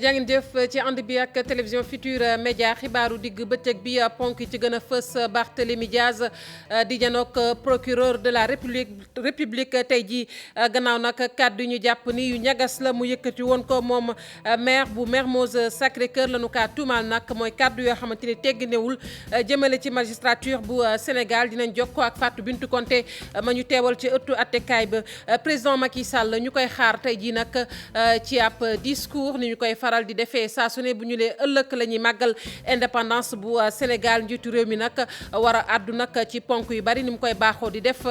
jaa ngeen jëf ci ànd bi ak télévision Futurs Médias xibaaru digg bëccëg bi ponk yi ci gën a fës. Barthélémy Diaz di janook procureur de la république tey jii gannaaw nag kàddu ñu jàpp ni yu ñagas la mu yëkkati woon ko moom maire bu Mermoz Sacré-Cœur la nu kaa tuumaal nag mooy kàddu yoo xamante ni tegginewul jëmale ci magistrature bu Sénégal. Dinañ jokkoo ak Fatou Bintou Konté ma ñu teewal ci ëttu attekaay ba. Président Macky Sall ñu koy xaar tey jii nag ci ab discours ni ñu koy faral di defee saa su ne bu ñu lee ëllëg la ñuy màggal indépendance bu Sénégal. Njiitu réew mi nag war a àddu nag ci ponk yu bari ni mu koy baaxoo di def.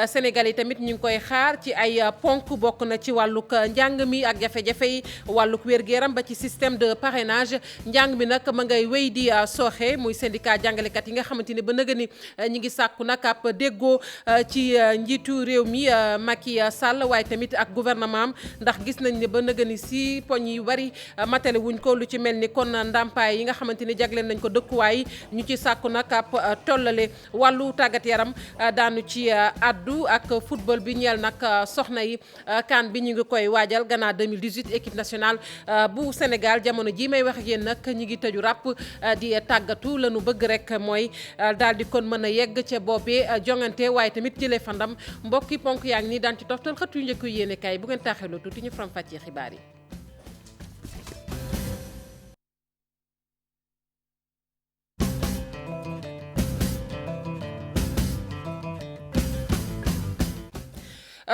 Sénégal yi tamit ñu ngi koy xaar ci ay ponk bokk na ci wàllug njàng mi ak jafe-jafe yi wàllug wér-gu-yaram ba ci système de parrainage. Njàng mi nag ma ngay wéy di sooxe muy syndicat jàngalekat yi nga xamante ni ba nëga ni ñi ngi sàkku nag ab déggoo ci njiitu réew mi Macky Sall waaye tamit ak gouvernement am ndax gis nañ ne ba nëga ni si poñ yu bari matale wuñ ko lu ci mel ni kon ndàmpaay yi nga xamante ni jagleen nañ ko dëkkuwaay ñu ci sàkku nag ab tollale. Wàllu tàggat yaram daanu ci addu ak football bi ñeel nag soxna yi CAN bi ñu ngi koy waajal Ghana 2018 équipe nationale bu Sénégal jamono ji may wax ak yéen nag ñi ngi tëju ràpp di tàggatu la nu bëgg rek mooy daal di kon mën a yegg ca boobee jongante waaye tamit jëlee fandam mbokki ponk yaa ngi nii daan ci toftal xët yu njëkk yu yéene kaay bu ngeen taaxeeloo tuuti ñu faram fàccee xibaar yi.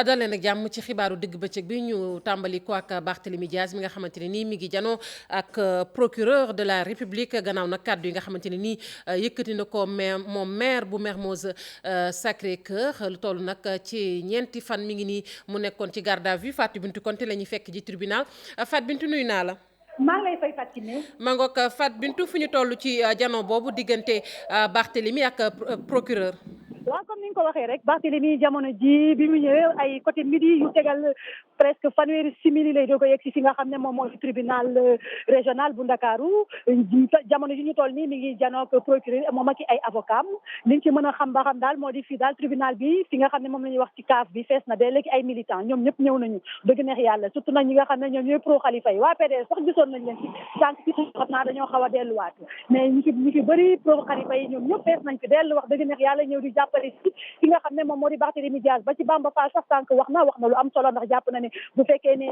daleen ak jàmm ci xibaaru digg bëccëg bi ñu tàmbali ko ak Barthélémy Diaz mi nga xamante ne nii mi ngi janoo ak procureur de la république gannaaw nag kàddu yi nga xamante ne nii yëkkati na ko moom maire bu Mermoz Sacré-Cœur lu toll nag ci ñeenti fan mi ngi nii mu nekkoon ci garde à vue. Fatou Bintou Konté la ñuy fekk ji tribunal. Fatou Bintou nuyu naa la. maa ngi lay fay Fatou. maa ngoog Fatou Bintou fu ñu toll ci janoo boobu diggante Barthélémy ak procureur. waaw comme ni nga ko waxee rek Barthélémy jamono ji bi mu ñëwee ay côté midi yu tegal presque fanweeri simili lay doog a yegg si fi nga xam ne moom mooy tribunal régional bu Ndakaaru. jamono ji ñu toll nii mi ngi janook procureur moom ak ay avocat liñ ci mën a xam ba xam daal moo di fii daal tribunal bi fi nga xam ne moom la ñuy wax ci CAF bi fees na de léegi ay militants ñoom ñëpp ñëw nañu dëgg neex yàlla surtout nag ñi nga xam ne ñoom ñooy pro Khalifa yi waa PDS sax gisoon nañ leen ci sànq ci xam naa dañoo xaw a delluwaat mais ñi fi bëri pro Khalifa yi ñoom ñëpp fees nañ fi dellu wax dëgg neex yàlla ñëw di jàppale si ki nga xam ne moom moo di Barthélémy Diaz ba ci Bamba Fall sax sànq wax na lu am solo ndax jàpp na ne bu fekkee ne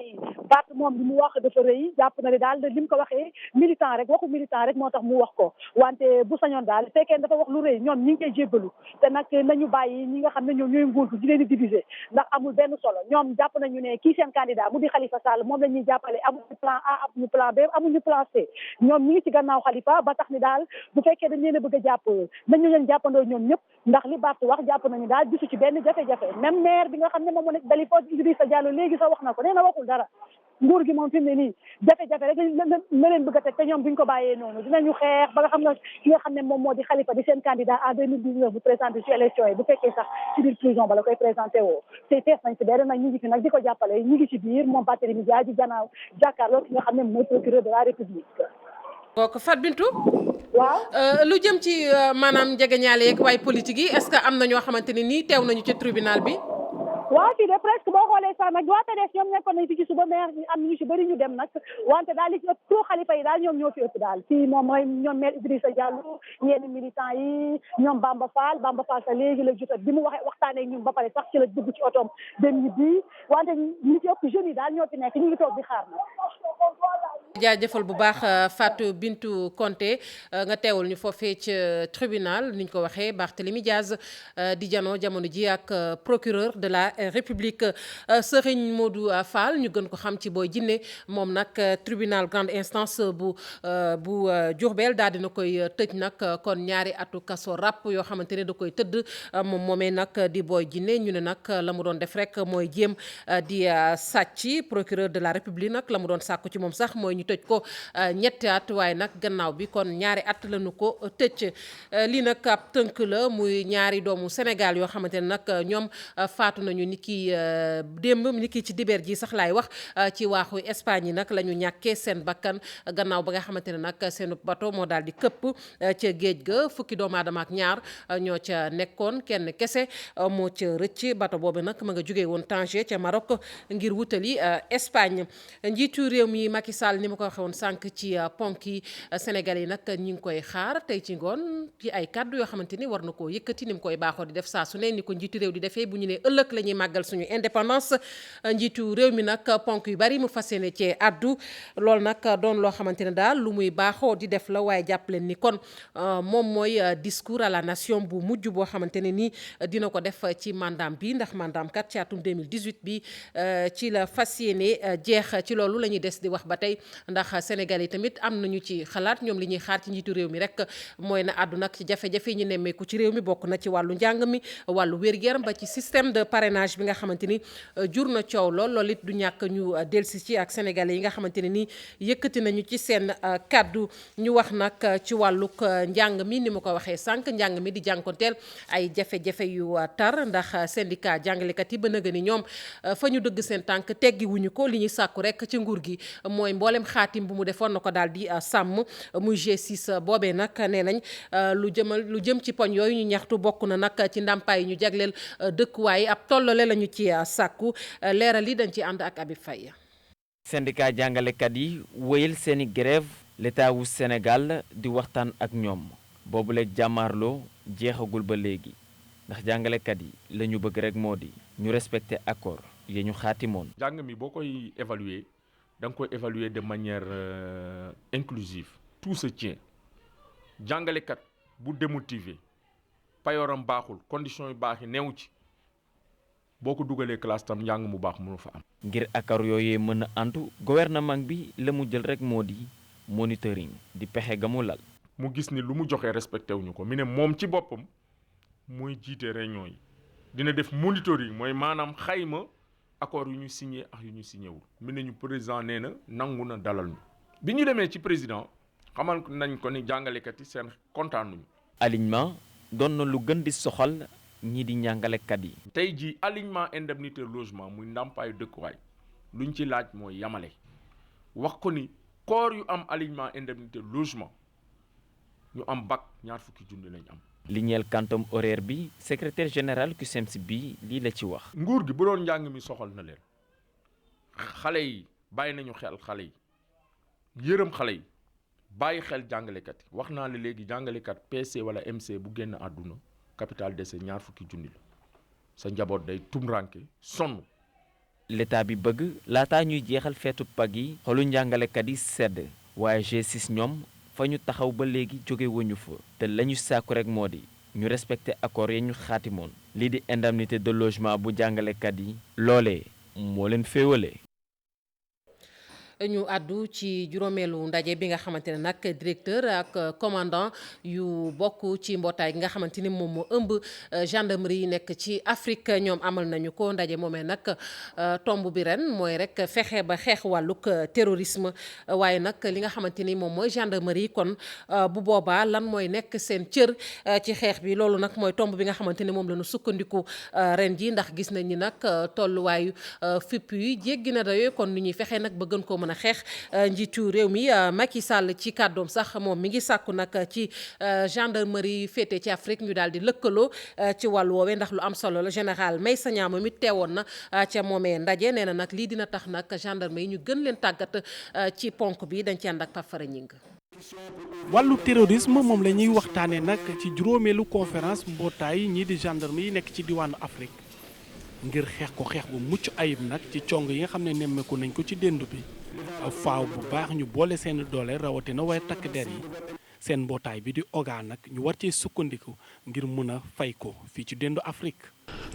Bart moom li mu wax dafa rëy jàpp na ne daal li mu ko waxee militant rek waxu militant rek moo tax mu wax ko wante bu sañoon daal fekkee dafa wax lu rëy ñoom ñi ngi koy jébbalu te nag nañu bàyyi ñi nga xam ne ñoom ñooy nguur gi di leen di diviser ndax amul benn solo ñoom jàpp nañu ne kii seen candidat mu di Khalifa Sall moom la ñuy jàppale amuñu plan A amuñu plan B amuñu plan C ñoom ñi ngi ci gannaaw Khalifa ba tax ni daal bu fekkee dañ leen a bëgg a jàpp nañu leen jàppandoo ñoom ñëpp ndax li Bart wax jàpp nañu daal gisu ci benn jafe-jafe même maire bi nga xam ne moom moo nekk Dalifort Idrissa Diallo léegi sax wax na ko nee na waxul dara nguur gi moom fi mu ne nii jafe-jafe rek na leen bëgg a teg te ñoom duñ ko bàyyee noonu dinañu xeex ba nga xam ne ki nga xam ne moom moo di Khalifa di seen candidat en 2019 bu présenté ci élection yi bu fekkee sax ci biir prison ba la koy présenté woo te fees nañ si dara nag ñu ngi fi nag di ko jàppale ñu ngi ci biir moom Barthélémy Dias di gannaaw jàkkaarloo ki nga xam ne mooy procureur de la république. kooku Fatou Bintou. waaw lu jëm ci maanaam njegeñaale yeeg waaye politique yi est-ce que am na ñoo xamante ne nii teew nañu ci tribunal bi. waaw fii de presque boo xoolee sax nag waa PDS ñoom nekkoon nañ fi ci suba mais am ñu ci bëri ñu dem nag wante daal li ci ëpp pro Khalifa yi daal ñoom ñoo fi ëpp daal fii moom mooy ñoom maire Idrissa Diallo yenn militants yi ñoom Bamba Fall sa léegi la jot bi mu waxtaanee ñun ba pare sax ci la dugg ci otoom dem ñi bii wante ñi ci ëpp jeunes yi daal ñoo fi nekk ñu ngi toog di xaar nag. jaajëfal bu baax Fatou Bintou Konté nga teewul ñu foofee ci tribunal ni ñu ko waxee Barthélémy Diaz di janoo jamono ji ak procureur de la république. Serigne Modou Fall ñu gën ko xam ci Boy Djiné moom nag tribunal grande instance bu Diourbel daal dina koy tëj nag kon ñaari atu kaso ràpp yoo xamante ne da koy tëdd moom moomee nag di Boy Djiné ñu ne nag la mu doon def rek mooy jéem di sàcc. Procureur de la république nag la mu doon sàkku ci moom sax mooy ñu tëj ko ñetti at waaye nag gannaaw bi kon ñaari at lañu ko tëj. lii nag ab tënk la muy ñaari doomu Sénégal yoo xamante ne nag ñoom faatu nañu ni ki démb ni ki ci dibeer ji sax laay wax ci waaxu Espagne yi nag la ñu ñàkkee seen bakkan gannaaw ba nga xamante ne nag seen bateau moo daal di këpp ca géej ga fukki doomu aadama ak ñaar ñoo ca nekkoon kenn kese moo ca rëcc bateau boobu nag ma nga jógee woon Tanger ca Maroc ngir wutali Espagne. Njiitu réew mi Macky Sall ni ma ko waxee woon sànq ci ponk yi Sénégal yi nag ñi ngi koy xaar tey ci ngoon ci ay kàddu yoo xamante ni war na koo yëkkati ni mu koy baaxoo di def saa su ne ni ko njiitu réew di defee bu ñu ne ëllëg la ñuy màggal suñu indépendance njiitu réew mi nag ponk yu bari mu fas yéene cee addu loolu nag doon loo xamante ne daal lu muy baaxoo di def la waaye jàpp leen ni kon moom mooy discours à la nation bu mujj boo xamante ne ni dina ko def ci mandaam bi ndax mandaam kat ci atum 2018 bi ci la fas yéene jeex ci loolu la ñuy des di wax ba tey ndax Sénégal yi tamit am nañu ci xalaat ñoom li ñuy xaar ci njiitu réew mi rek mooy na àddu nag ci jafe-jafe yi ñu nemmeeku ci réew mi bokk na ci wàllu njàng mi wàllu wér-gu-yaram ba ci système de parrainage bi nga xamante ni jur na coow loolu it du ñàkk ñu delsi ci ak sénégalais yi nga xamante ne ni yëkkati nañu ci seen kàddu ñu wax nag ci wàllug njàng mi ni ma ko waxee sànq njàng mi di jànkonteel ay jafe-jafe yu tar ndax syndicat jàngalekat yi ba nëga ni ñoom fa ñu dëgg seen tànk teggi wuñu ko li ñuy sàkku rek ci nguur gi mooy mboolem xaatim bu mu defoon na ko daal di sàmm muy G6 boobee nag nee nañ lu jëm ci poñ yooyu ñu ñaxtu bokk na nag ci ndàmpaay yi ñu jagleel dëkkuwaay ab tollale lañu ci sàkku leeral yi dañ ci ànd ak Habib Faye. syndicat jàngalekat yi wéyal seeni grève l'état wu Sénégal di waxtaan ak ñoom boobule jàmmaarloo jeexagul ba léegi ndax jàngalekat yi la ñu bëgg rek moo di ñu respecter accord yi ñu xaatimoon. jàng mi boo koy évaluer da nga koy évaluer de manière inclusive tout se tient jàngalekat bu démotivé payooram baaxul conditions yu baax yi neew ci boo ko dugalee classe tam njàng mu baax mënu fa am. ngir accord yooyee mën a antu gouvernement bi la mu jël rek moo di monitoring di pexe ga mu lal. mu gis ni lu mu joxee respecté wuñu ko mi ne moom ci boppam mooy jiite réunion yi dina def monitoring mooy maanaam xayma accord yu ñu signé ak yu ñu signé wul mi ne ñu président nee na nangu na dalal ñu bi ñu demee ci président xamal nañ ko ni jàngalekat yi seen kontaan nuñu. alignement doon na lu gën di soxal ñii di njàngalekat yi. tey jii alignement indemnité logement muy ndàmpaayu dëkkuwaay luñ ci laaj mooy yamale wax ko ni corps yu am alignement indemnité logement ñu am bac ñaar fukki junni lañ am. li ñeel quantum horaire bi secrétaire général CUSEMS bi lii la ci wax. nguur gi bu doon njàng mi soxal na leen xale yi bàyyi nañu xel xale yi yërëm xale yi bàyyi xel jàngalekat yi wax naa la léegi jàngalekat PC wala MC bu génn àdduna capital décès ñaar fukki junni la sa njaboot day tumranke sonn. l'état bi bëgg laataa ñuy jeexal feetu pag yi xolu njàngalekat yi sedd waaye G6 ñoom fa ñu taxaw ba léegi jóge wuñu fa te la ñu sàkku rek moo di ñu respecté accord yi ñu xaatimoon lii di indemnité de logement bu jàngalekat yi loolee moo leen féewale. ñu àddu ci juróomeelu ndaje bi nga xamante ne nag directeur ak commandant yu bokk ci mbootaay gi nga xamante ni moom moo ëmb gendarmerie yi nekk ci Afrique ñoom amal nañu ko ndaje moomee nag tomb bi ren mooy rek fexe ba xeex wàllug terrorisme waaye nag li nga xamante ni moom mooy gendarmerie yi kon bu boobaa lan mooy nekk seen cër ci xeex bi loolu nag mooy tomb bi nga xamante ni moom la ñu sukkandiku ren ji ndax gis nañ ni nag tolluwaayu fipp yi jéggi na dayoo kon ni ñuy fexe nag ba gën koo mën a xeex njiitu réew mi Macky Sall ci kàddoom sax moom mi ngi sàkku nag ci gendarmerie féete ci Afrique ñu daal di lëkkaloo ci wàllu woowee ndax lu am solo la général Meïssa Niang moom it teewoon na ca moomee ndaje nee na nag lii dina tax nag gendarme yi ñu gën leen tàggat ci ponk bi dañ ci ànd ak Pape Fara Ñing. wàllu terrorisme moom la ñuy waxtaanee nag ci juróomeelu conférence mbootaay ñii di gendarme yi nekk ci diwaanu Afrique ngir xeex ko xeex bu mucc ayib nag ci cong yi nga xam ne nemmeeku nañ ko ci dénd bi faaw bu baax ñu boole seen doole rawatina waaye takk der yi seen mbootaay bi di OGA nag ñu war cee sukkandiku ngir mën a fay ko fii ci déndu Afrique.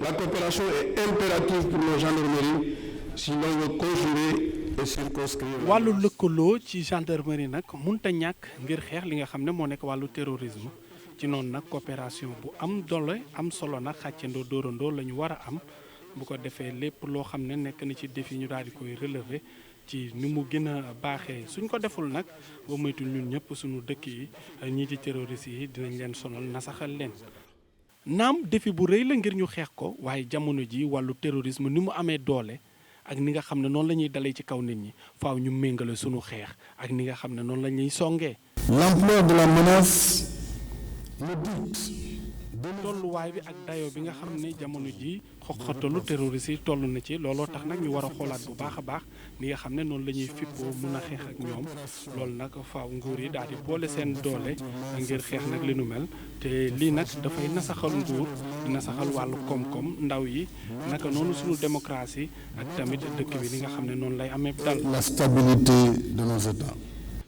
La coopération est impérative pour nos gendarmeries si l'on veut conjurer et circonscrire. wàllu lëkkaloo ci gendarmerie nag mënut a ñàkk ngir xeex li nga xam ne moo nekk wàllu terrorisme ci noonu nag coopération bu am doole am solo nag xàccandoo dóorandoo la ñu war a am bu ko defee lépp loo xam ne nekk na ci défi ñu daal di koy relever ci ni mu gën a baaxee suñ ko deful nag ba moytul ñun ñëpp suñu dëkk yi ñii di terroristes yi dinañ leen sonal nasaxal leen. naam défi bu rëy la ngir ñu xeex ko waaye jamono ji wàllu terrorisme ni mu amee doole ak ni nga xam ne noonu la ñuy dalee ci kaw nit ñi faaw ñu méngale suñu xeex ak ni nga xam ne noonu la ñuy songee. L'ampleur de la menace, le doute tolluwaay bi ak dayo bi nga xam ne jamono ji xoxatalu terroriste yi toll na ci looloo tax nag ñu war a xoolaat bu baax a baax ni nga xam ne noonu la ñuy fippoo mën a xeex ak ñoom loolu nag faaw nguur yi daal di boole seen doole ngir xeex nag li nu mel te lii nag dafay nasaxal nguur nasaxal wàllu koom-koom ndaw yi naka noonu suñu démocratie ak tamit dëkk bi li nga xam ne noonu lay amee dal. La stabilité de nos États.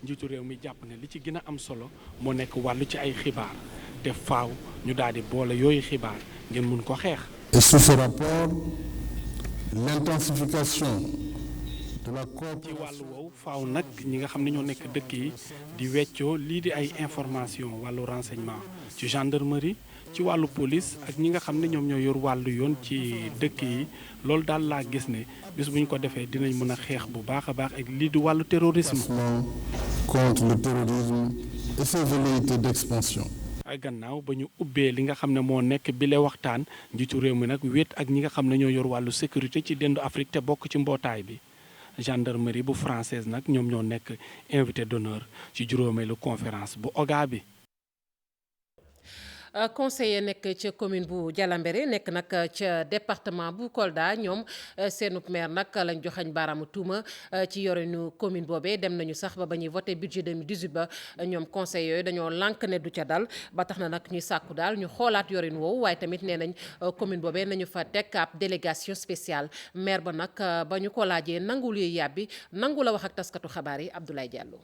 njiitu réew mi jàpp ne li ci gën a am solo moo nekk wàllu ci ay xibaar te faaw ñu daal di boole yooyu xibaar ngeen mun ko xeex. Et sous ce rapport, l'intensification de la ci wàllu woowu faaw nag ñi nga xam ne ñoo nekk dëkk yi di weccoo lii di ay information wàllu renseignement ci gendarmerie ci wàllu police ak ñi nga xam ne ñoom ñoo yor wàllu yoon ci dëkk yi loolu daal laa gis ne bis bu ñu ko defee dinañ mën a xeex bu baax a baax ak lii di wàllu terrorisme. contre le terrorisme et ses velléités d'expansion. ay gannaaw ba ñu ubbee li nga xam ne moo nekk bile waxtaan njiitu réew mi nag wéet ak ñi nga xam ne ñoo yor wàllu sécurité ci dendu Afrique te bokk ci mbootaay bi gendarmerie bu française nag ñoom ñoo nekk invité d'honneur ci juróomeelu conférence bu OGA bi. conseiller nekk ca commune bu Jalambéré nekk nag ca département bu Kolda ñoom seenub maire nag lañ joxañ baaraamu tuuma ci yorinu commune boobee dem nañu sax ba ñuy voté budget 2018 ba ñoom conseil yooyu dañoo lànk ne du ca dal ba tax na nag ñuy sàkku daal ñu xoolaat yorin woowu waaye tamit nee nañ commune boobee nañu fa teg ab délégation spéciale maire ba nag ba ñu ko laajee nangul yooyu yàbbi nangu la wax ak taskatu xabaar yi Abdoulaye Diallo.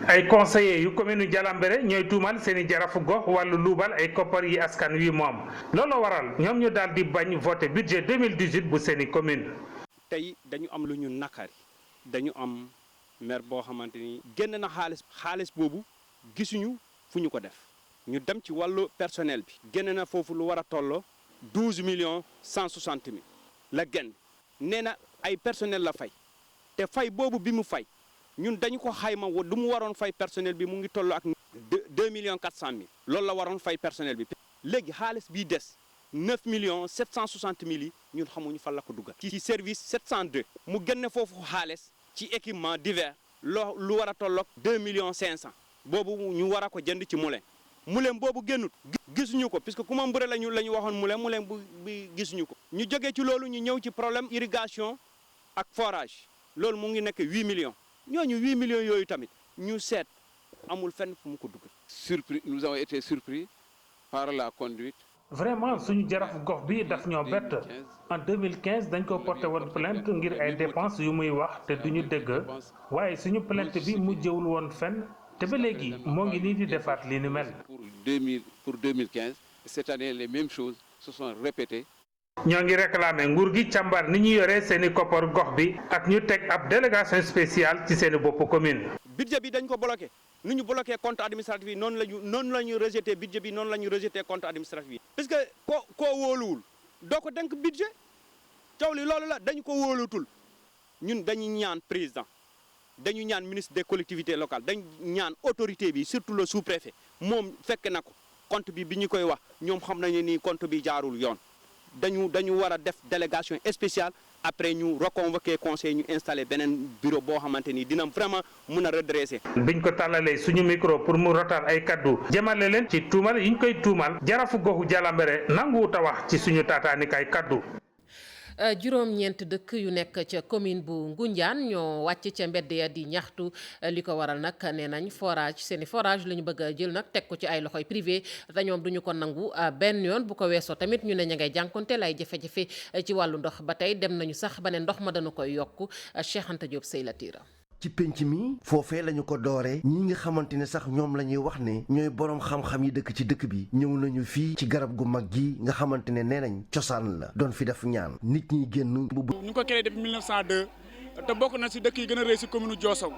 ay conseillers yu commune Jalambéré ñooy tuumal seeni jarafu gox wàllu luubal ay koppar yi askan wi moom loolu waral ñoom ñu daal di bañ voté budget 2018 bu seeni commune. tey dañu am lu ñu nakari dañu am maire boo xamante ni génn na xaalis boobu gisuñu fu ñu ko def ñu dem ci wàllu personnel bi génn na foofu lu war a tolloo 12,160,000 la génn nee na ay personnel la fay te fay boobu bi mu fay. ñun dañu ko xayma lu mu waroon fay personnel bi mu ngi toll ak 2,400,000 loolu la waroon fay personnel bi léegi xaalis bii des 9,760,000 yi ñun xamuñu fan la ko dugal. ci service 702 mu génne foofu xaalis ci équipement divers lu war a tolloog 2,500,000 boobu ñu war a ko jënd ci moulin boobu génnut gisuñu ko puisque ku ma mbëre la ñu waxoon moulin bi gisuñu ko. ñu jógee ci loolu ñu ñëw ci problème irrigation ak forage loolu mu ngi nekk 8 millions. ñooñu 8 millions yooyu tamit ñu seet amul fenn fu mu ko dugal. surpris nous avons été surpris par la conduite. vraiment suñu jarafu gox bi daf ñoo bett en 2015 dañ ko porté woon plainte ngir ay dépenses yu muy wax te duñu dégg waaye suñu plainte bi mujjewul woon fenn te ba léegi moo ngi nii di defaat li ni mel. pour 2015 cette année les mêmes choses se sont répétées. ñoo ngi réclamer nguur gi càmbar ni ñu yoree seeni koppar gox bi ak ñu teg ab délégation spéciale ci seeni bopp commune. budget bi dañ ko bloqué nu ñu bloqué compte administratif yi noonu la ñu rejeté budget bi noonu la ñu rejeté compte administratif yi. parce que koo wóoluwul doo ko denk budget coow li loolu la dañu ko wóolutul ñun dañu ñaan président dañu ñaan ministre des collectivités locales dañu ñaan autorité bi surtout le sous-préfet moom fekk na ko compte bi ñu koy wax ñoom xam nañu ni compte bi jaarul yoon. dañu war a def délégation spéciale après ñu reconvoquer conseil ñu installé beneen bureau boo xamante ni dina vraiment mun a redresser. biñ ko tàllalee suñu micro pour mu rotal ay kaddu jëmale leen ci tuumal yi ñu koy tuumal jarafu goxu Jalambéré nanguwut a wax ci suñu taataanik ay kaddu. juróom-ñeent dëkk yu nekk ca commune bu Ngoundiane ñoo wàcc ca mbedd ya di ñaxtu li ko waral nag nee nañ forage seeni forage la ñu bëgg a jël nag teg ko ci ay loxoy privé te ñoom duñu ko nangu benn yoon bu ko weesoo tamit ñu ne ña ngay jànkonteel ay jafe-jafe ci wàllu ndox ba tey dem nañu sax ba ne ndox ma dana koy yokk Cheikh Anta Diop Sey la tiira ci penc mi foofee lañu ko dooree ñi nga xamante ne sax ñoom la ñuy wax ne ñooy boroom xam-xam yi dëkk ci dëkk bi ñëw nañu fii ci garab gu mag gi nga xamante ne nee nañ cosaan la doon fi def ñaan nit ñi génn. ñu ngi ko créé depuis 1902 te bokk na si dëkk yi gën a rëy si commune Diossong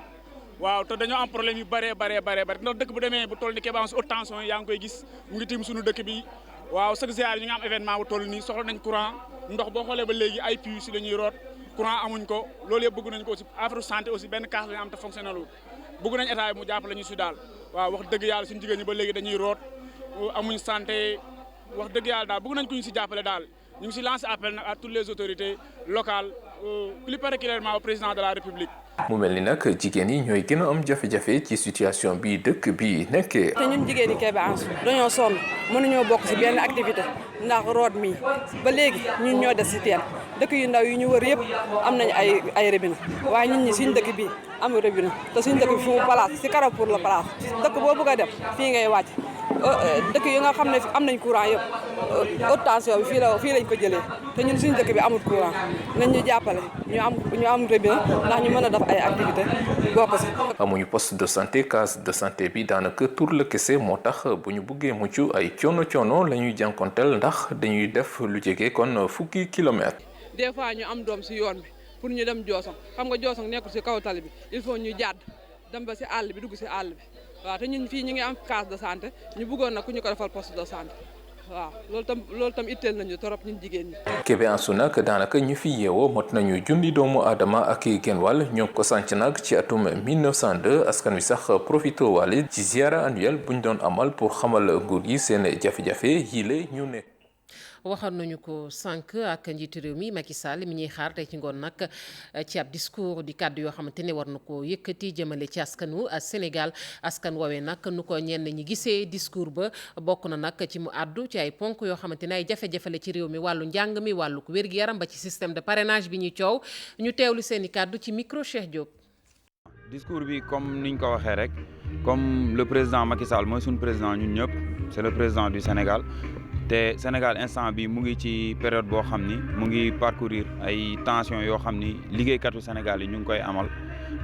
waaw te dañoo am problème yu bëree ndax dëkk bu demee bu toll ni Kéba haute tension yaa ngi koy gis mu ngi tiim suñu dëkk bi waaw chaque ziar ñu ngi am événement bu toll nii soxla nañ courant ndox boo xoolee ba léegi ay puits si la ñuy root courant amuñ ko loolu yëpp bëgg nañ ko aussi affaire santé aussi benn kaas lañu am te fonctionnel wul bëgg nañ état bi mu jàppale ñu si daal waaw wax dëgg yàlla suñu jigéen ñi ba léegi dañuy root amuñ santé wax dëgg yàlla daal bëgg nañ ko ñu si jàppale daal ñu ngi si lancé appel nag à toutes les autorités locales plus particulièrement au président de la République. mu mel ni nag jigéen yi ñooy gën a am jafe-jafe ci situation bi dëkk bi nekkee. te ñun jigéen ñi Kébémer dañoo sonn mënuñoo bokk ci benn activité ndax root mi ba léegi ñun ñoo des ci teen dëkk yu ndaw yi ñu wër yëpp am nañu ay robinet waaye ñun ñi suñu dëkk bi amul robinet te suñu dëkk bi fi mu place ci Carrefour la place dëkk boo bëgg a dem fii ngay wàcc dëkk yi nga xam ne am nañ courant yëpp haute tension bi fii lañ ko jëlee te ñun suñu dëkk bi amul courant nañ ñu jàppale ñu am robinet ndax ñu mën a def ay activité bokk ci. amuñu poste de santé case de santé bi daanaka tur la kese moo tax bu ñu buggee mucc ay coono la ñuy jànkonteel ndax dañuy def lu jege kon fukki kilomètres. des fois ñu am doom ci yoon bi pour ñu dem Diossong xam nga Diossong nekkul ci kaw tali bi il faut ñu jàdd dem ba ci àll bi dugg ci àll bi waaw te ñun fii ñu ngi am case de santé ñu bëggoon nag ku ñu ko defal poste de santé. waaw loolu tam itteel nañu torop ñun jigéen ñi. Kébémer nag daanaka ñu fi yeewoo mot nañu junni doomu aadama ak genn wàll ñoo ko sanc nag ci atum 1902 askan wi sax profité wàll ci ziara annuelle buñ doon amal pour xamal nguur yi seen jafe-jafe yi la ñu ne. waxoon nañu ko sànq ak njiitu réew mi Macky Sall mi ñuy xaar tey ci ngoon nag ci ab discours di kàddu yoo xamante ne war na ko yëkkati jëmale ci askanu Sénégal askan woowee nag nu ko ñenn ñi gisee discours ba bokk na nag ci mu àddu ci ay ponk yoo xamante ne ay jafe-jafe la ci réew mi wàllu njàng mi wàllu wér-gi-yaram ba ci système de parrainage bi ñuy coow ñu teewlu seen i kàddu ci micro Cheikh Diop. discours bi comme niñ ko waxee rek comme le président Macky Sall mooy suñu président ñun ñëpp c'est le président du Sénégal. te Sénégal instant bi mu ngi ci période boo xam ni mu ngi parcourir ay tensions yoo xam ni liggéeykatu Sénégal yi ñu ngi koy amal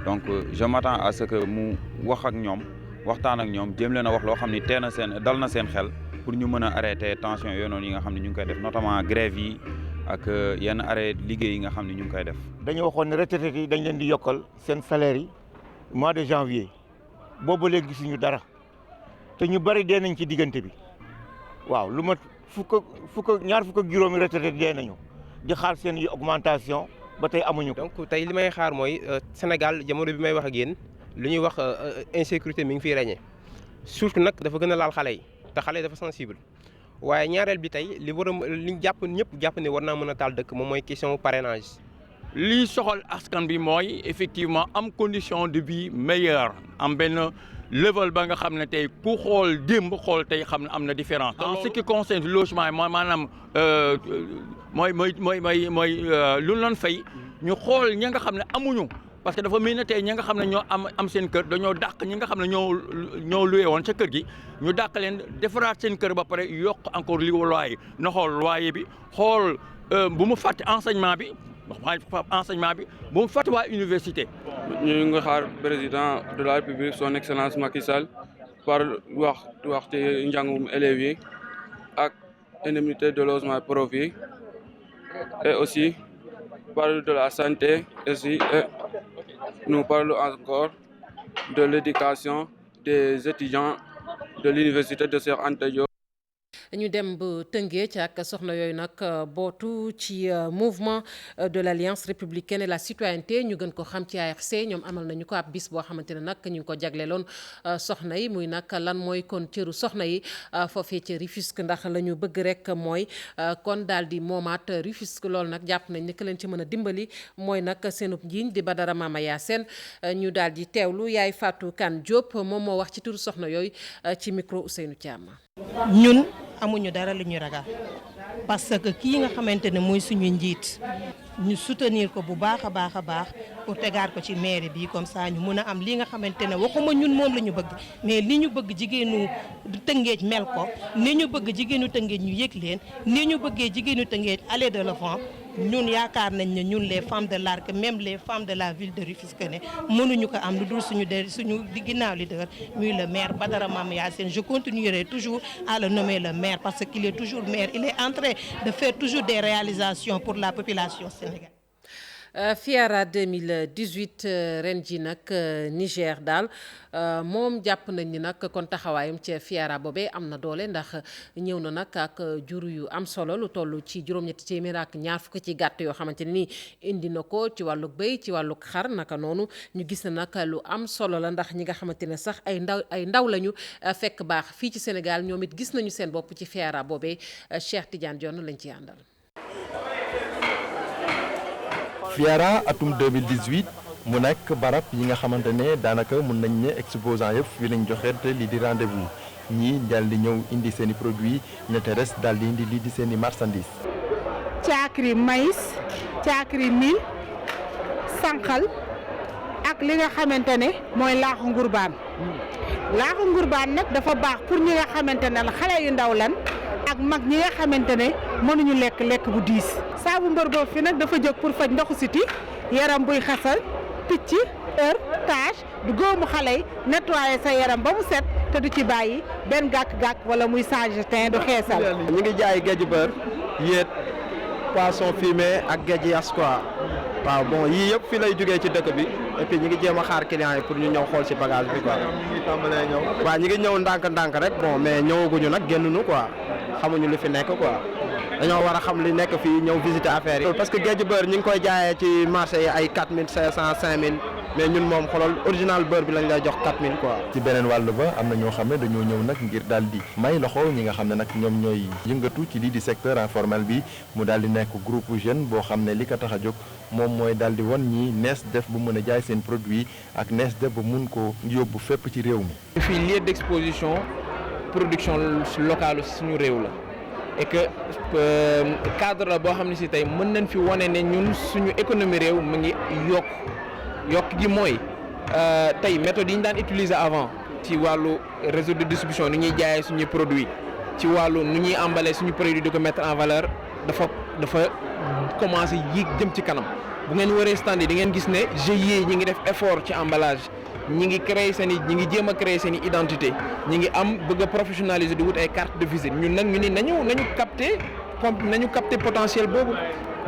donc je m'attends à ce que mu wax ak ñoom waxtaan ak ñoom jéem leen a wax loo xam ni tee na seen dal na seen xel pour ñu mën a arrêter tensions yooyu noonu yi nga xam ne ñu ngi koy def notamment grève yi ak yenn arrêt liggéey yi nga xam ne ñu ngi koy def. dañu waxoon ne retraités yi dañ leen di yokkal seen salaire yi mois de janvier boobu léegi gisuñu dara te ñu bari dee nañ ci diggante bi. waaw lu mat ñaar fukk ak juróomi retraité dee nañu di xaar seen augmentation ba tey amuñu ko. donc tey li may xaar mooy Sénégal jamono bi may wax ak yéen lu ñuy wax insécurité mi ngi fiy régné surtout nag dafa gën a laal xale yi te xale yi dafa sensible waaye ñaareel bi tey li war a li jàpp ñëpp jàpp ne war naa mën a taal dëkk moom mooy question parrainage. lii soxal askan bi mooy effectivement am condition de vie meilleure am benn. level ba nga xam ne tey ku xool démb xool tey xam ne am na différence. en ce qui concerne logement yi maanaam mooy lu ñu doon fay ñu xool ñi nga xam ne amuñu parce que dafa mel ne tey ñi nga xam ne ñoo am seen kër dañoo dàq ñi nga xam ne ñoo luye woon ca kër gi ñu dàq leen defaraat seen kër ba pare yokk encore li loyer na xool loyer bi xool bu mu fàtte enseignement bi. enseignement bi bu mu fàtte waa université. ñu ngi xaar président de la république son excellence Macky Sall par wax ci njàngum élèves yi ak indemnité de logement profit et aussi parle de la santé aussi et nous parlons encore de l'éducation des étudiants de l'université de Cheikh Anta Diop. ñu dem ba Tëngéej ak soxna yooyu nag bootu ci mouvement de l'Alliance républicaine et la citoyenneté ñu gën ko xam ci ARC ñoom amal nañu ko ab bis boo xamante ne nag ñu ngi ko jagleeloon soxna yi muy nag lan mooy kon cëru soxna yi foofee ci Rufisque ndax la ñu bëgg rek mooy kon daal di moomaat Rufisque loolu nag jàpp nañ ne que leen ci mën a dimbali mooy nag seenub njiiñ di Badara Mama Yacine ñu daal di teewlu yaay Fatou Kane Diop moom moo wax ci turu soxna yooyu ci micro Ousseynou Thiam. ñun amuñu dara lu ñu ragal parce que kii nga xamante ne mooy suñu njiit ñu soutenir ko bu baax a baax pour tegaat ko ci mairie bi comme ça ñu mën a am li nga xamante ne waxuma ñun moom la ñu bëgg mais li ñu bëgg jigéenu Tëngéej mel ko ni ñu bëgg jigéenu Tëngéej ñu yëg leen ni ñu bëggee jigéenu Tëngéej aller de l'avant ñun yaakaar nañ ne ñun les femmes de l'ARC même les femmes de la ville de Rufisque ne mënuñu ko am lu dul suñu ginnaaw leader muy le maire Badara Mama Yacine. Je continuerai toujours à le nommer le maire parce qu'il est toujours maire, il est en train de faire toujours des réalisations pour la population sénégalaise. FIARA 2018 ren ji nag Niger daal moom jàpp nañ ni nag kon taxawaayam ci FIARA boobee am na doole ndax ñëw na nag ak jur yu am solo lu toll ci juróom-ñetti téeméer ak ñaar fukk ci gàtt yoo xamante ne nii indi na ko ci wàllug béy ci wàllug xar naka noonu ñu gis na nag lu am solo la ndax ñi nga xamante ne sax ay ndaw lañu fekk baax fii ci Sénégal ñoom it gis nañu seen bopp ci FIARA boobee Cheikh Tidiane Dione lañ ci àndal. FIARA atum 2018 mu nekk barab yi nga xamante ne daanaka mun nañ ne exposant yëpp fii lañ joxe lii di rendez-vous ñii daal di ñëw indi seen i produits ña ca des daal di indi lii di seen i marchandises. caakiri maïs caakiri mil sànqal ak li nga xamante ne mooy laaxu ngurbaan laaxu ngurbaan nag dafa baax pour ñi nga xamante ne la xale yu ndaw lan ak mag ñi nga xamante ne mënuñu lekk bu diis. saabu mbër boobu fi nag dafa jóg pour faj ndoxu siti yaram buy xasal picc tache du góomu xale yi nettoyer sa yaram ba mu set te du ci bàyyi benn gàkk-gàkk wala muy changer teint du xeesal. ñu ngi jaay géej beurre yéet poisson fumé ak géej yas quoi waaw bon yii yëpp fii lay jógee ci dëkk bi et puis ñu ngi jéem a xaar clients yi pour ñu ñëw xool ci bagage bi quoi. ñu ngi tàmbalee ñëw. waaw ñu ngi ñëw ndànk-ndànk rek bon mais ñëwaguñu nag génnuñu quoi xamuñu li fi nekk quoi. dañoo war a xam li nekk fii ñëw visiter affaire yi. parce que géej beurre ñu ngi koy jaayee ci marché yi ay 4500 5000 mais ñun moom xoolal original beurre bi lañ lay jox 4000 quoi. ci beneen wàll ba am na ñoo xam ne dañoo ñëw nag ngir daal di may loxo ñi nga xam ne nag ñoom ñooy yëngatu ci lii di secteur informel bi mu daal di nekk groupe jeune boo xam ne li ko tax a jóg moom mooy daal di wan ñi nees def bu mën a jaay seen produit ak nees def ba mun ko yóbbu fépp ci réew mi. fii lieu d'exposition production locale suñu réew la. et que cadre la boo xam ne si tey mën nañ fi wane ne ñun suñu économie réew mu ngi yokk gi mooy tey méthode yi ñu daan utiliser avant ci wàllu réseau de distribution ni ñuy jaayee suñuy produit ci wàllu nu ñuy emballer suñu produit di ko mettre en valeur dafa commencé yéeg jëm ci kanam bu ngeen waree stand yi di ngeen gis ne GIE ñi ngi def effort ci emballage ñi ngi créer ñi ngi jéem a créer seen i identité ñi ngi am bëgg a professionnaliser di wut ay carte de visite ñun nag ñu ni nañu capter potentiel boobu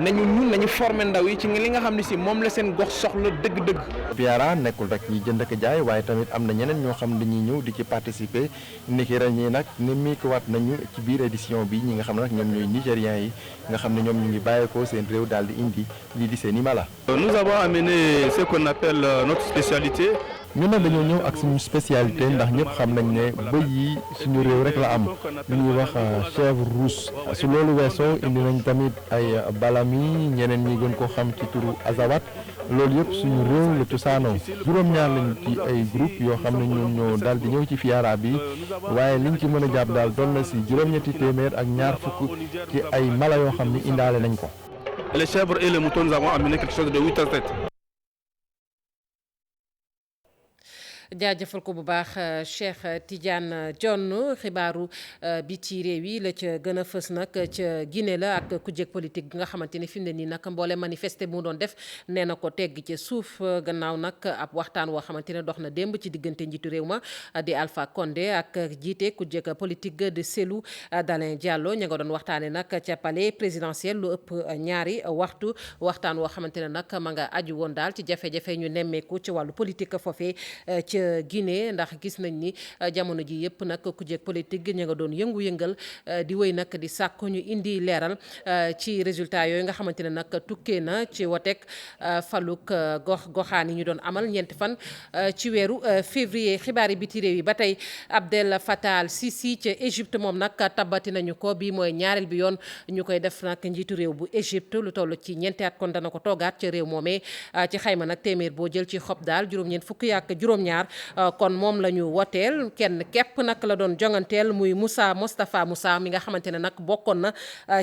nañu former ndaw yi ci li nga xam ne si moom la seen gox soxla dëgg-dëgg. FIARA nekkul rek ñi jënd ak jaay waaye tamit am na ñeneen ñoo xam dañuy ñëw di ci participer niki ren ñi nag ni mi ko waat nañu ci biir édition bi ñi nga xam ne nag ñoom ñooy nigériens yi nga xam ne ñoom ñu ngi bàyyeekoo seen réew daal di indi lii di seen i mala. Nous avons amené ce qu'on appelle notre spécialité. ñu ne dañoo ñëw ak suñu spécialité ndax ñëpp xam nañ ne bëy yi suñu réew rek la am lu ñuy wax chèvre rousse su loolu weesoo indi nañ tamit ay balami ñeneen ñi gën ko xam ci turu azawat loolu yëpp suñu réew la cosaanoo juróom-ñaar lañ ci ay groupe yoo xam ne ñoom ñoo daal di ñëw ci FIARA bi waaye liñ ci mën a jàpp daal doon na si juróom-ñetti téeméer ak ñaar fukk ci ay mala yoo xam ne indaale nañ ko. Les chèvres et les moutons, nous avons amené quelque chose de 8 à 7. jaajëfal ko bu baax Cheikh Tidiane Dione xibaaru biti réew yi la ca gën a fës nag ca Guinée la ak kujjeeg politique bi nga xamante ni fi mu ne nii nag mboole manifester mu doon def nee na ko tegg ci suuf gannaaw nag ab waxtaan woo xamante ne dox na démb ci diggante njiitu réew ma di Alpha Condé ak jiite kujjeeg politique de Cellou Dalein Diallo ña nga doon waxtaanee nag ca palais présidentiel lu ëpp ñaari waxtu waxtaan woo xamante ne nag ma nga aju woon daal ci jafe-jafe ñu nemmeeku ci wàllu politique foofee Guinée ndax gis nañ ni jamono ji yëpp nag ku jeeg politique ña nga doon yëngu-yëngal di wéy nag di sàkku ñu indi leeral ci résultat yooyu nga xamante ne nag tukkee na ci woteek faluk goxaan yi ñu doon amal ñeenti fan ci weeru février. xibaari biti réew yi ba tey Abdel Fattah al-Sisi ca Égypte moom nag tabati nañu ko bii mooy ñaareel bi yoon ñu koy def nag njiitu réew bu Égypte lu toll ci ñeenti at kon dana ko toogaat ca réew moomee ci xayma nag téeméer boo jël ci xob daal juróom-ñeent fukki ak juróom-ñaar kon moom la ñu woteel kenn képp nag la doon jonganteel muy Moustapha Moussa mi nga xamante ne nag bokkoon na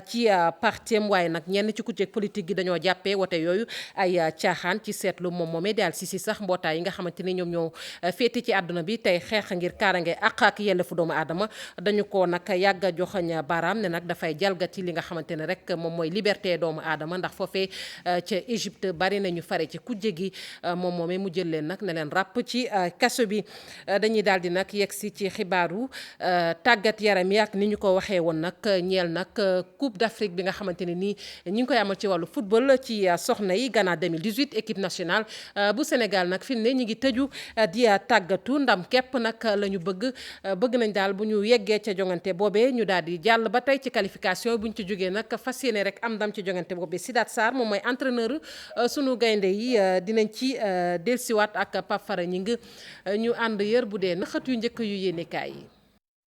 ci partem waaye nag ñenn ci kujjeeg politique gi dañoo jàppee wote yooyu ay caaxaan ci seetlu moom moomee daal si sax mbootaay yi nga xamante ne ñoom ñoo féete ci àdduna bi tey xeex ngir kaarange ak yelleefu doomu aadama dañu ko nag yàgg a joxoñ baaraam ne nag dafay jalgati li nga xamante ne rek moom mooy liberté doomu aadama ndax foofee ca Égypte bari nañu fare ci kujje gi moom moomee mu jël leen nag ne leen ràpp ci kaso bi. dañuy daal di nag yegg si ci xibaaru tàggat yaram yi ak ni ñu ko waxee woon nag ñeel nag Coupe d'Afrique bi nga xamante ne nii ñu ngi koy amal ci wàllu football ci soxna yi Ghana 2018 équipe nationale bu Sénégal nag fi mu ne ñu ngi tëju di tàggatu ndam képp nag la ñu bëgg nañ daal bu ñu yeggee ca jongante boobee ñu daal di jàll ba tey ci qualification bu ñu ci jógee nag fas yéene rek am ndam ci jongante boobee Sidaat Sarr moom mooy entraîneur sunu gaynde yi dinañ ci dellusiwaat ak Pape Fara Ñing ñu ànd yër bu dee naxat yu njëkk yu yéenekaay yi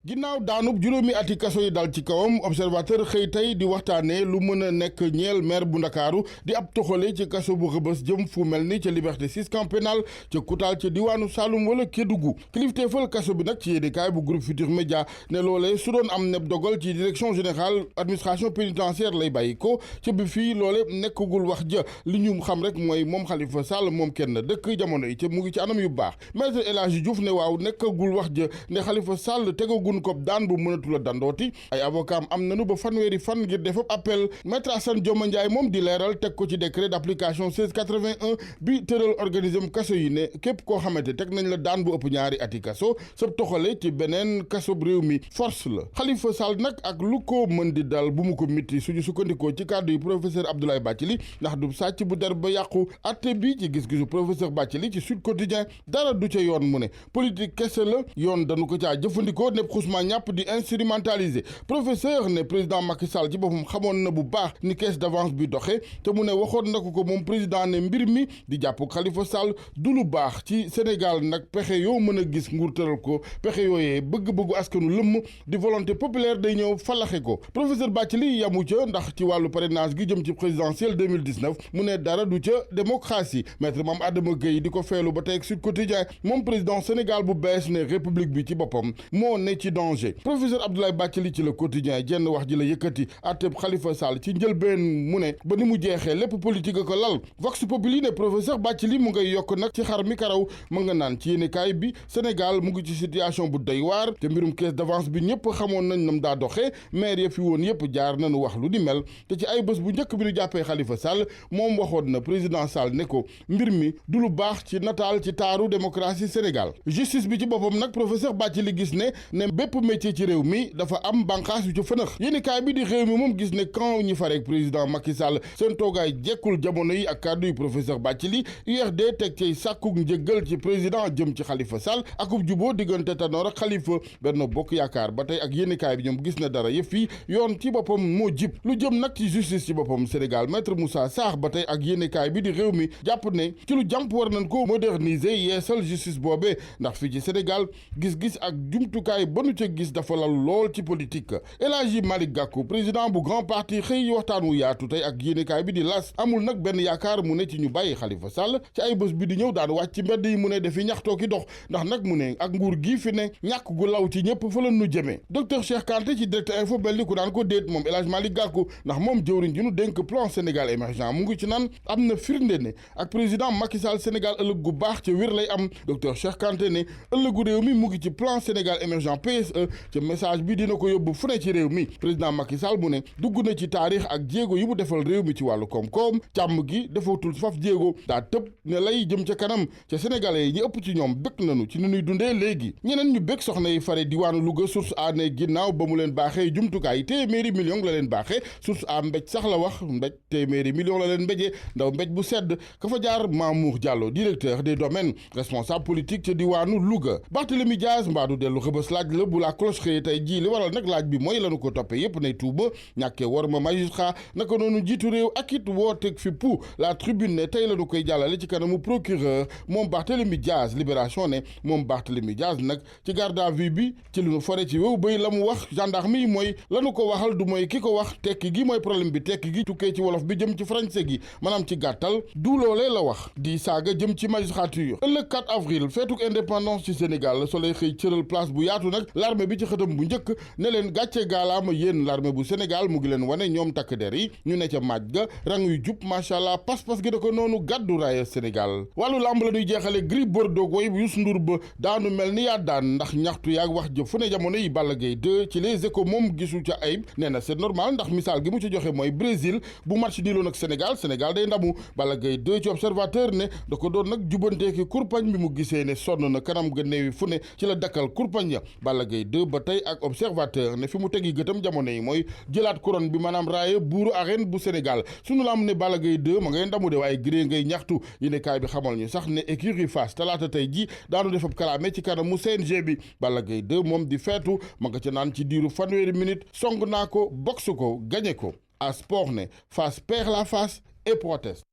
ginnaaw daanub juróomi ati kaso yi dal ci kawam observateur xëy tey di waxtaanee lu mën a nekk ñeel maire bu ndakaaru di ab toxale ci kaso bu Rebeuss jëm fu mel ni ca Liberté 6 camp pénal ca Koutal ca diwaanu Saloum wala Kédougou kilifteefal kaso bi nag ci yéenekaay bu groupe Futurs Médias ne loolee su doon am neb dogal ci direction générale administration pénitentiaire lay bàyyi ko ca bi fii loole nekkagul wax ja li ñu xam rek mooy moom Khalifa Sall moom kenn dëkk jamono yi ca mu ngi ci anam yu baax maître El Hadji Diouf ne waaw nekkagul wax ja ne Khalifa Sall tegagul ko daan bu mënatul a dandooti ay avocat am nañu ba fanweeri fan ngir def appel maître Assane Dioma Ndiaye moom di leeral teg ko ci décret d'application 1681 bi tëral organisme kaso yi ne képp koo xamante teg nañ la daan bu ëpp ñaari ati kaso sab toxale ci beneen kaso réew mi force la Khalifa Sall nag ak lu ko mën di dal bu mu ko mitti suñu sukkandikoo ci kàddu yi professeur Abdoulaye Bathily ndax du sàcc bu der ba yàqu atte bi ci gis-gisu professeur Bathily ci Sud Quotidien dara du ca yoon mu ne politique kese la yoon dañu ko caa jëfandikoo nepp xusma ñàpp di instrumentaliser professeur ne président Macky Sall ci boppam xamoon na bu baax ni caisse d'avance bi doxe te mu ne waxoon na ko moom président ne mbir mi di jàpp Khalifa Sall du lu baax ci Sénégal nag pexe yoo mën a gis nguur tëral ko pexe yooyee bëgg-bëggu askanu lëmm di volonté populaire day ñëw falaxe ko professeur Bathily yamu ca ndax ci wàllu parrainage gi jëm ci présidentielle 2019 mu ne dara du ca démocratie maître Mame Adama Gueye di ko feelu ba tey ak Sud Quotidien moom président Sénégal bu bees ne république bi ci boppam moo ne ci danger professeur Abdoulaye Bathily ci Le Quotidien jenn wax ji la yëkkati atteb Khalifa Sall ci njëlbeen mu ne ba ni mu jeexee lépp politique ko lal Vox Populi ne professeur Bathily mu ngay yokk nag ci xar mi karaw mu nga naan ci yéenekaay bi Sénégal mu ngi ci situation bu doy waar te mbirum caisse d'avance bi ñëpp xamoon nañ nam daa doxee maire ya fi woon yëpp jaar nañu wax lu di mel te ci ay bés bu njëkk bi ñu jàppee Khalifa Sall moom waxoon na président Sall ne ko mbir mi du lu baax ci nataal ci taaru démocratie Sénégal justice bi ci boppam nag professeur Bathily gis ne bépp métier ci réew mi dafa am bànqaas yu ci fënax yéenekaay bi di réew mi moom gis ne quand ñi farek président Macky Sall seen toogaay jekkul jamono yi ak kàddu yu professeur Bathily URD teg cay sàkkuk njëggal ci président jëm ci Khalifa Sall akub juboo diggante Tanor ak Khalifa Benno Bokk Yaakaar ba tey ak yéenekaay bi ñoom gis na dara yëf yi yoon ci boppam moo jib lu jëm nag ci justice ci boppam Sénégal maître Moussa Sarr ba tey ak yéenekaay bi di réew mi jàpp ne ci lu jàmp war nañ ko moderniser yeesal justice boobee ndax fii ci Sénégal gis-gis ak jumtukaay ba nu ca gis dafa lal lool ci politique El Hadji Malick Gakou président bu grand parti xëy waxtaan wu yaatu tey ak yéenekaay bi di las amul nag benn yaakaar mu ne ci ñu bàyyi Khalifa Sall ci ay bés bi di ñëw daan wàcc ci mbedd yi mu ne dafi ñaxtoo ki dox ndax nag mu ne ak nguur gii fi ne ñàkk gu law ci ñëpp fa la nu jëmee docteur Cheikh Kanté ci direct info mel ni ku daan ko déet moom El Hadji Malick Gakou ndax moom jëwriñ ji nu dénk plan Sénégal émergent mu ngi ci naan am na firnde ne ak président Macky Sall Sénégal ëllëg gu baax ca wér lay am docteur Cheikh Kanté ne ëllëgu réew mi mu ngi ci plan Sénégal émergent PSE ca message bi dina ko yóbbu fu ne ci réew mi président Macky Sall mu ne dugg na ci taarix ak jéego yi mu defal réew mi ci wàllu koom-koom càmm gi defatul faf jéego daa tëb ne lay jëm ca kanam ca sénégalais yi ñi ëpp ci ñoom bëgg nañu ci ni ñuy dundee léegi ñeneen ñu bëgg soxna yi fare diwaanu Louga source a ne ginnaaw ba mu leen baaxee jumtukaay téeméeri million la leen baaxee source a mbéj sax la wax mbéj téeméeri million la leen mbéjee ndaw mbéj bu sedd ka fa jaar Mamour Diallo directeur des domaines responsable politique ca diwaanu Louga Barthélémy Diaz mbaadu dellu Rebeuss laaj la bu la cloche xëyee tey jii li waral nag laaj bi mooy lanu ko toppee yépp nay tuuba ñàkkee war ma magistrat naka noonu jiitu réew ak it wooteeg fi pour la tribune ne tey lanu koy jàllale ci kanamu procureur moom Barthélémy Diaz libération ne moom Barthélémy Diaz nag ci garde à vue bi ci lu nu fore ci wéw bay la mu wax gendarme yi mooy lanu ko waxal du mooy ki ko wax tekki gi mooy problème bi tekki gi tukkee ci wolof bi jëm ci français gi maanaam ci gàttal du loolee la wax di saaga jëm ci magistrature ëllëg 4 avril feetuk indépendance ci Sénégal la Soleil xëy cëral place bu yaatu nag l'armée bi ci xëtam bu njëkk ne leen gàcce gaalaama yéen l'armée bu Sénégal mu ngi leen wane ñoom takk der yi ñu ne ca maaj ga rang yu jub macha allah pas-pas gi da ko noonu gàddu raaya Sénégal wàllu lamb la ñuy jeexale Gris Bordeaux woy Youssou Ndour ba daanu mel ni yaa daan ndax ñaxtu yaag wax jëf fu ne jamono yi Balla Gaye 2 ci Les Échos moom gisu ca ayib nee na c'est normal ndax misaal gi mu ci joxe mooy Brésil bu match niiloon ak Sénégal day ndamu Balla Gaye 2 ci observateur ne da ko doon nag jubanteeki kurpañ bi mu gisee ne sonn na kanam ga neewi fu ne ci la dakkal kurpañ ya Balla Gaye 2 ba tey ak observateur ne fi mu tegi gëtam jamono yi mooy jëlaat couronne bi maanaam raaye buuru arène bu Sénégal sunu lamb ne Balla Gaye 2 ma ngay ndamu de waaye Gris ngay ñaxtu yéenekaay bi xamal ñu sax ne écurie Fass talaata tey ji daanu defab kalaame ci kanamu CNG bi Balla Gaye 2 moom di feetu ma nga ca naan ci diiru fanweeri minute song naa ko boxe ko gañe ko à sport ne Fass perd la face et proteste.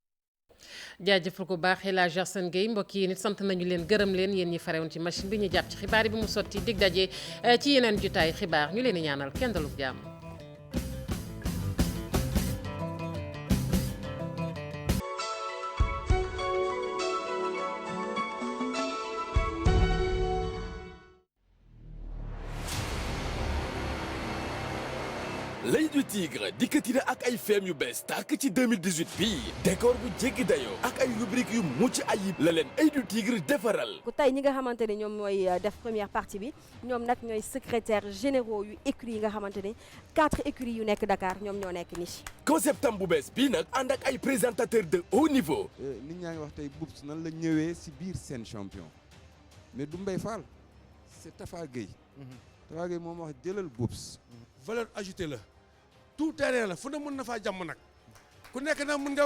jaajëfal ko baax El Hadj Arsène Gueye mbokk yi nit sant nañu leen gërëm leen yéen ñi farewoon ci machine bi ñu jàpp ci xibaar yi bi mu sotti dig daje ci yeneen jotaay xibaar ñu leen di ñaanal kenn dalul jàmm. L'Œil du Tigre dikkati na ak ay feem yu bees tàkk ci 2018 bii décor bu jéggi dayoo ak ay rubrique yu mucc ayib la leen L'Œil du Tigre defaral. ku tey ñi nga xamante ne ñoom mooy def première partie bi ñoom nag ñooy secrétaire généraux yu écuries yi nga xamante ne 4 écuries yu nekk Dakar ñoom ñoo nekk nii. concept am bu bees bii nag ànd ak ay présentateurs de haut niveau. nit ñaa ngi wax tey Boubs nan la ñëwee si biir seen champion mais du Mbaye Fall c'est Tafa Gueye. Tafa Gueye moom wax jëlal Boubs. valeur ajoutée la. tout terrain la fu ne mën na faa jàmm nag ku nekk nag mën nga